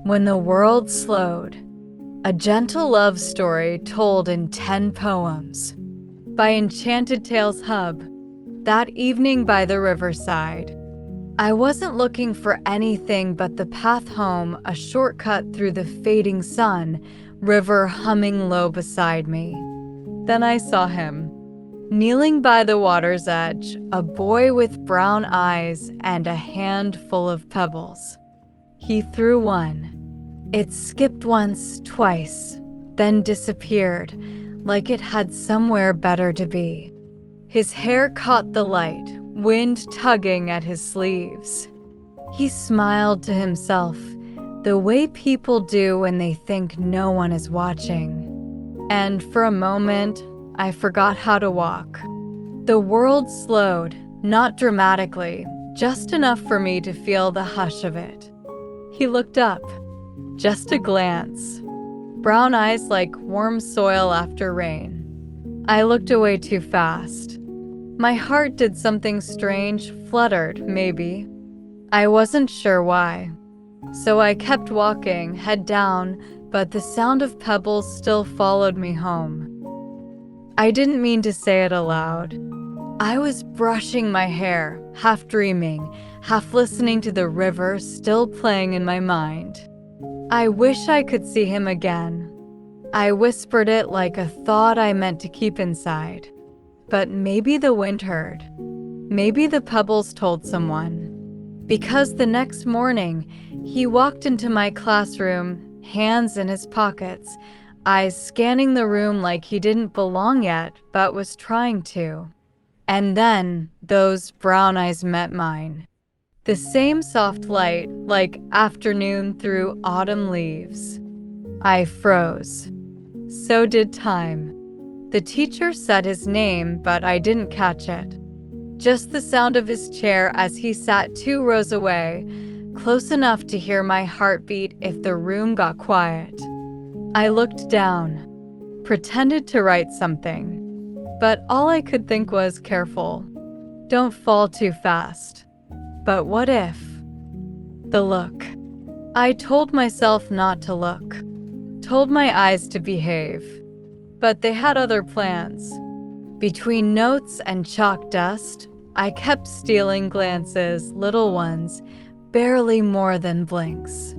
When the World Slowed. A gentle love story told in 10 poems. By Enchanted Tales Hub. That evening by the riverside. I wasn't looking for anything but the path home, a shortcut through the fading sun, river humming low beside me. Then I saw him. Kneeling by the water's edge, a boy with brown eyes and a hand full of pebbles. He threw one. It skipped once, twice, then disappeared, like it had somewhere better to be. His hair caught the light, wind tugging at his sleeves. He smiled to himself, the way people do when they think no one is watching. And for a moment, I forgot how to walk. The world slowed, not dramatically, just enough for me to feel the hush of it. He looked up, just a glance. Brown eyes like warm soil after rain. I looked away too fast. My heart did something strange, fluttered, maybe. I wasn't sure why. So I kept walking, head down, but the sound of pebbles still followed me home. I didn't mean to say it aloud. I was brushing my hair, half dreaming, half listening to the river still playing in my mind. I wish I could see him again. I whispered it like a thought I meant to keep inside. But maybe the wind heard. Maybe the pebbles told someone. Because the next morning, he walked into my classroom, hands in his pockets, eyes scanning the room like he didn't belong yet, but was trying to. And then those brown eyes met mine. The same soft light, like afternoon through autumn leaves. I froze. So did time. The teacher said his name, but I didn't catch it. Just the sound of his chair as he sat 2 rows away, close enough to hear my heartbeat if the room got quiet. I looked down, pretended to write something, but all I could think was careful. Don't fall too fast. But what if? The look. I told myself not to look, told my eyes to behave, but they had other plans. Between notes and chalk dust, I kept stealing glances, little ones, barely more than blinks.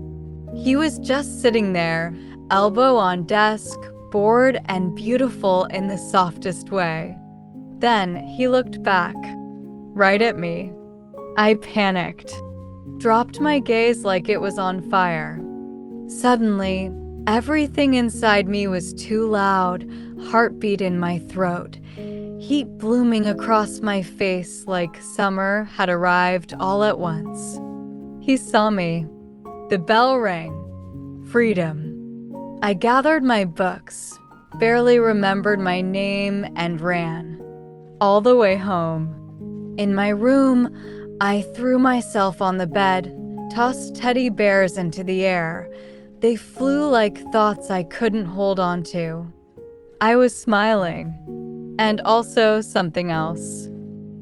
He was just sitting there, elbow on desk, bored and beautiful in the softest way. Then he looked back, right at me. I panicked, dropped my gaze like it was on fire. Suddenly, everything inside me was too loud, heartbeat in my throat, heat blooming across my face like summer had arrived all at once. He saw me. The bell rang. Freedom. I gathered my books, barely remembered my name, and ran. All the way home. In my room, I threw myself on the bed, tossed teddy bears into the air. They flew like thoughts I couldn't hold on to. I was smiling. And also something else.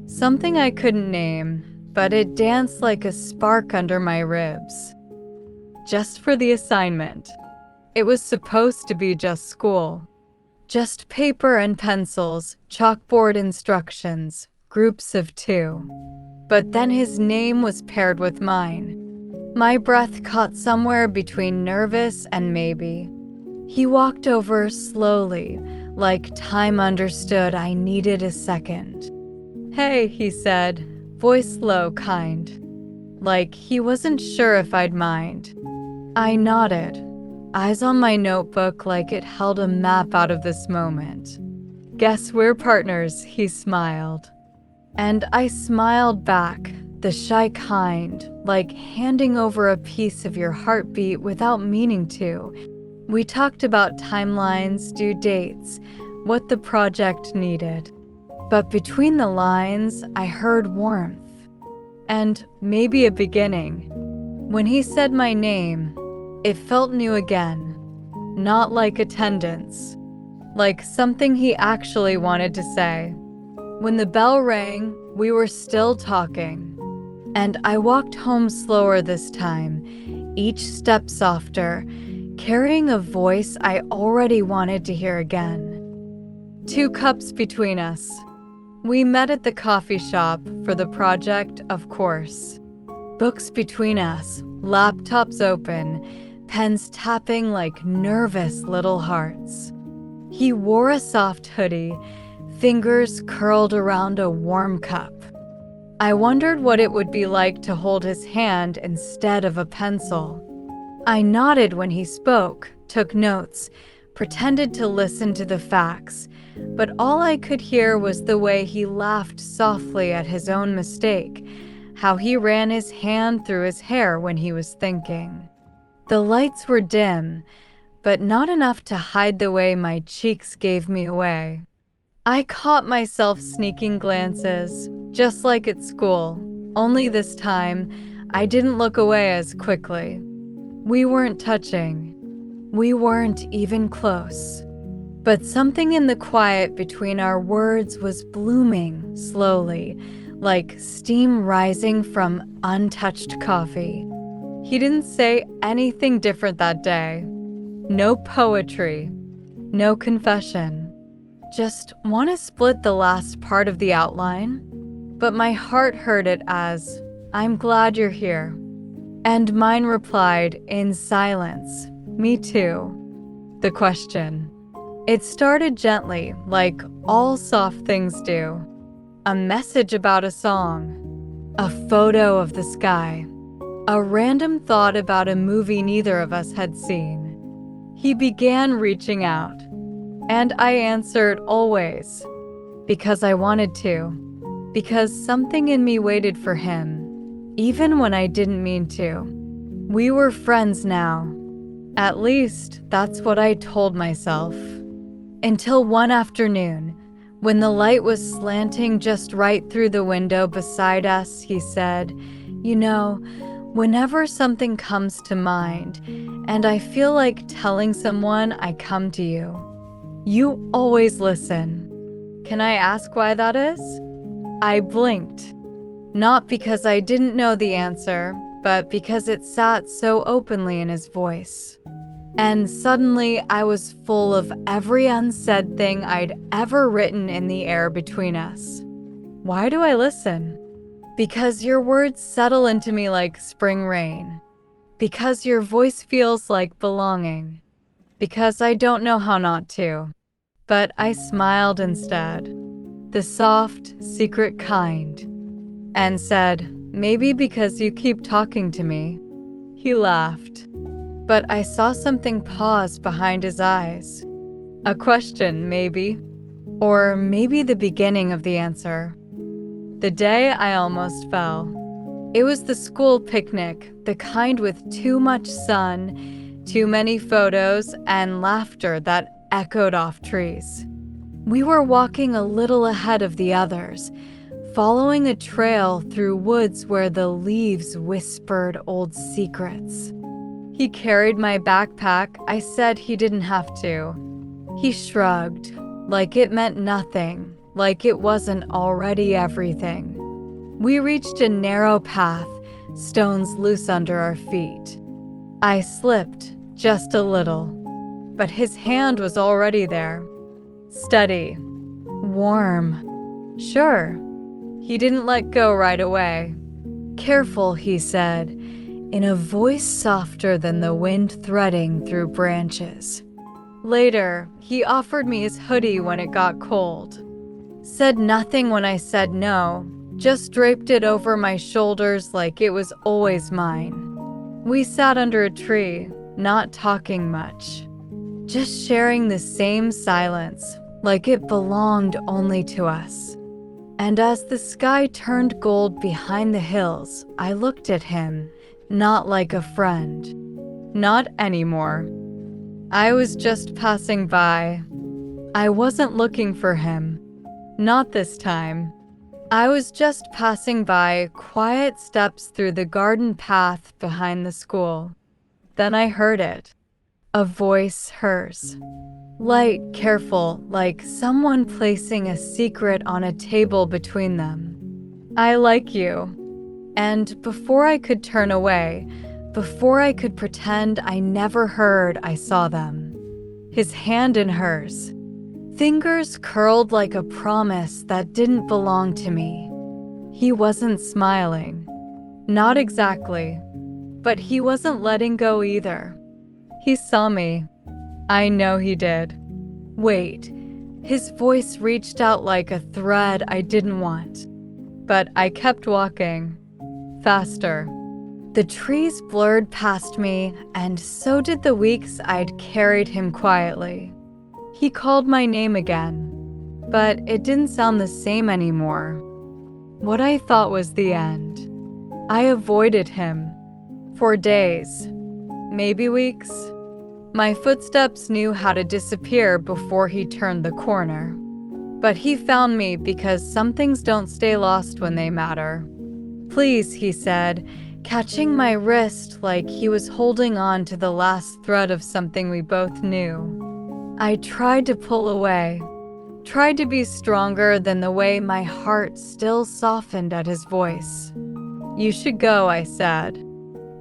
Something I couldn't name, but it danced like a spark under my ribs. Just for the assignment. It was supposed to be just school. Just paper and pencils, chalkboard instructions, groups of 2. But then his name was paired with mine. My breath caught somewhere between nervous and maybe. He walked over slowly, like time understood I needed a second. "Hey," he said, voice low, kind. Like he wasn't sure if I'd mind. I nodded, eyes on my notebook like it held a map out of this moment. "Guess we're partners," he smiled. And I smiled back, the shy kind, like handing over a piece of your heartbeat without meaning to. We talked about timelines, due dates, what the project needed. But between the lines, I heard warmth. And maybe a beginning. When he said my name, it felt new again. Not like attendance. Like something he actually wanted to say. When the bell rang, we were still talking. And I walked home slower this time, each step softer, carrying a voice I already wanted to hear again. 2 cups between us. We met at the coffee shop for the project, of course. Books between us, laptops open, pens tapping like nervous little hearts. He wore a soft hoodie, fingers curled around a warm cup. I wondered what it would be like to hold his hand instead of a pencil. I nodded when he spoke, took notes, pretended to listen to the facts, but all I could hear was the way he laughed softly at his own mistake, how he ran his hand through his hair when he was thinking. The lights were dim, but not enough to hide the way my cheeks gave me away. I caught myself sneaking glances, just like at school, only this time, I didn't look away as quickly. We weren't touching. We weren't even close. But something in the quiet between our words was blooming slowly, like steam rising from untouched coffee. He didn't say anything different that day. No poetry, no confession. Just want to split the last part of the outline? But my heart heard it as, "I'm glad you're here." And mine replied in silence, "Me too." The question. It started gently, like all soft things do. A message about a song, a photo of the sky, a random thought about a movie neither of us had seen. He began reaching out, and I answered always, because I wanted to, because something in me waited for him, even when I didn't mean to. We were friends now. At least, that's what I told myself. Until one afternoon, when the light was slanting just right through the window beside us, he said, "You know, whenever something comes to mind, and I feel like telling someone, I come to you. You always listen. Can I ask why that is?" I blinked. Not because I didn't know the answer, but because it sat so openly in his voice. And suddenly I was full of every unsaid thing I'd ever written in the air between us. Why do I listen? Because your words settle into me like spring rain. Because your voice feels like belonging. Because I don't know how not to. But I smiled instead. The soft, secret kind. And said, "Maybe because you keep talking to me." He laughed. But I saw something pause behind his eyes. A question, maybe. Or maybe the beginning of the answer. The day I almost fell. It was the school picnic, the kind with too much sun, too many photos, and laughter that echoed off trees. We were walking a little ahead of the others, following a trail through woods where the leaves whispered old secrets. He carried my backpack. I said he didn't have to. He shrugged, like it meant nothing, like it wasn't already everything. We reached a narrow path, stones loose under our feet. I slipped, just a little, but his hand was already there. Steady, warm, sure. He didn't let go right away. "Careful," he said, in a voice softer than the wind threading through branches. Later, he offered me his hoodie when it got cold. Said nothing when I said no, just draped it over my shoulders like it was always mine. We sat under a tree, not talking much, just sharing the same silence, like it belonged only to us. And as the sky turned gold behind the hills, I looked at him, not like a friend. Not anymore. I was just passing by. I wasn't looking for him. Not this time. I was just passing by, quiet steps through the garden path behind the school. Then I heard it. A voice, hers. Light, careful, like someone placing a secret on a table between them. "I like you." And before I could turn away, Before I could pretend I never heard, I saw them. His hand in hers. Fingers curled like a promise that didn't belong to me. He wasn't smiling. Not exactly. But he wasn't letting go either. He saw me. I know he did. Wait. His voice reached out like a thread I didn't want. But I kept walking. Faster. The trees blurred past me, and so did the weeks I'd carried him quietly. He called my name again, but it didn't sound the same anymore. What I thought was the end. I avoided him. For days, maybe weeks. My footsteps knew how to disappear before he turned the corner. But he found me because some things don't stay lost when they matter. Please, he said, catching my wrist like he was holding on to the last thread of something we both knew. I tried to pull away, tried to be stronger than the way my heart still softened at his voice. You should go, I said.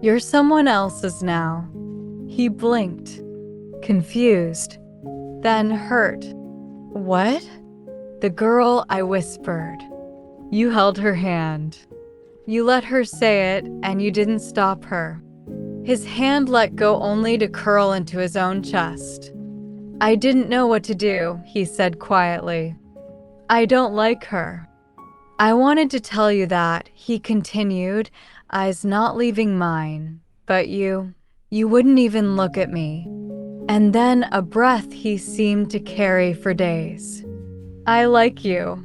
You're someone else's now. He blinked, confused, then hurt. What? The girl, I whispered. You held her hand. You let her say it, and you didn't stop her. His hand let go only to curl into his own chest. I didn't know what to do, he said quietly. I don't like her. I wanted to tell you that, he continued, eyes not leaving mine, but you wouldn't even look at me. And then a breath he seemed to carry for days. I like you.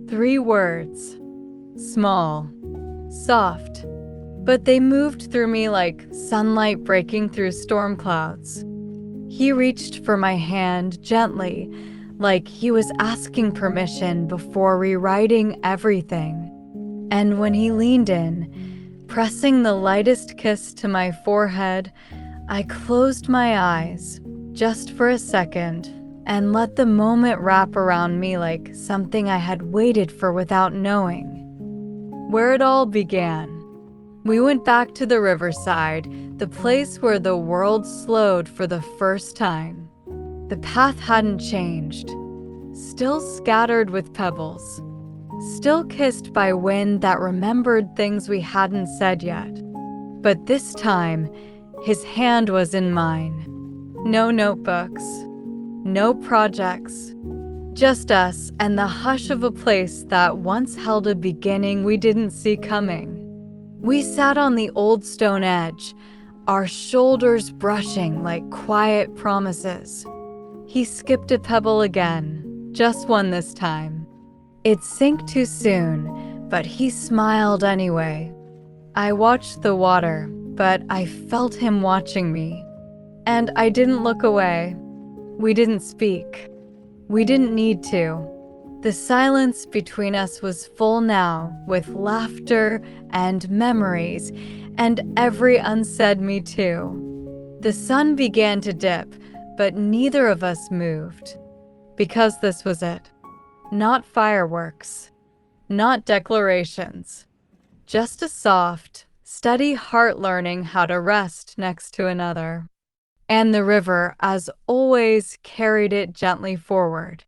3 words. Small. Soft. But they moved through me like sunlight breaking through storm clouds. He reached for my hand gently, like he was asking permission before rewriting everything. And when he leaned in, pressing the lightest kiss to my forehead, I closed my eyes, just for a second, and let the moment wrap around me like something I had waited for without knowing. Where it all began. We went back to the riverside, the place where the world slowed for the first time. The path hadn't changed. Still scattered with pebbles. Still kissed by wind that remembered things we hadn't said yet. But this time, his hand was in mine. No notebooks. No projects. Just us and the hush of a place that once held a beginning we didn't see coming. We sat on the old stone edge, our shoulders brushing like quiet promises. He skipped a pebble again, just one this time. It sank too soon, but he smiled anyway. I watched the water, but I felt him watching me. And I didn't look away. We didn't speak. We didn't need to. The silence between us was full now with laughter and memories and every unsaid me too. The sun began to dip, but neither of us moved. Because this was it. Not fireworks. Not declarations. Just a soft, steady heart learning how to rest next to another. And the river, as always, carried it gently forward.